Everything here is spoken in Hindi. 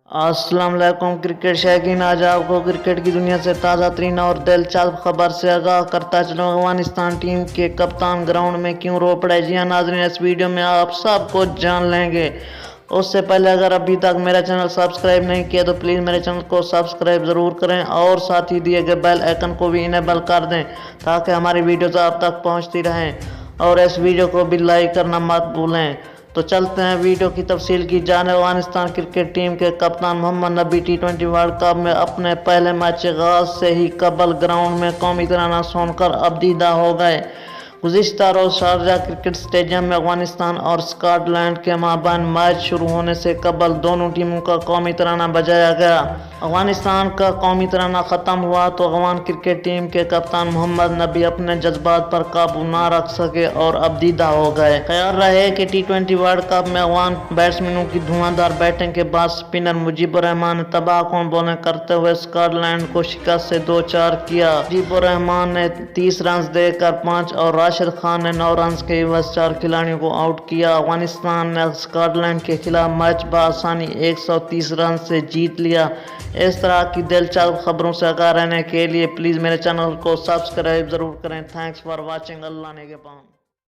अस्सलाम वालेकुम क्रिकेट शौकीन, आज आपको क्रिकेट की दुनिया से ताज़ा तरीन और दिलचस्प खबर से आगाह करता चलूँ। अफगानिस्तान टीम के कप्तान ग्राउंड में क्यों रो पड़े? जी हाँ नाज़रीन, इस वीडियो में आप सब कुछ जान लेंगे। उससे पहले अगर अभी तक मेरा चैनल सब्सक्राइब नहीं किया तो प्लीज़ मेरे चैनल को सब्सक्राइब ज़रूर करें और साथ ही दिए गए बेल आइकन को भी इनेबल कर दें ताकि हमारी वीडियोज़ आप तक पहुँचती रहें और इस वीडियो को भी लाइक करना मत भूलें। तो चलते हैं वीडियो की तफसील की जाने। अफगानिस्तान क्रिकेट टीम के कप्तान मोहम्मद नबी T20 वर्ल्ड कप में अपने पहले मैच के आगाज से ही कबल ग्राउंड में कौमी तिरंगा सुनकर अबदीदा हो गए। गुज़िश्ता रोज़ शारजा क्रिकेट स्टेडियम में अफगानिस्तान और स्कॉटलैंड के माबैन मैच शुरू होने से कबल दोनों टीमों का कौमी तिरंगा बजाया गया। अफगानिस्तान का कौमी तिरंगा ख़त्म हुआ तो अफगान क्रिकेट टीम के कप्तान मोहम्मद नबी अपने जज्बात पर काबू न रख सके और अबदीदा हो गए। ख्याल रहे कि T20 वर्ल्ड कप में अफगान बैट्समैनों की धुआंधार बैटिंग के बाद स्पिनर मुजीबुर रहमान ने तबाहकुन बॉलिंग करते हुए स्कॉटलैंड को शिकस्त से 2-4 किया। मुजीबुर रहमान ने 30 रन देकर 5 और राशिद खान ने 9 रन के एवज 4 खिलाड़ियों को आउट किया। अफगानिस्तान ने स्कॉटलैंड के खिलाफ मैच बआसानी 130 रन से जीत लिया। इस तरह की दिलचस्प खबरों से आगाह रहने के लिए प्लीज़ मेरे चैनल को सब्सक्राइब ज़रूर करें। Thanks for watching. अल्लाह ने के पाम।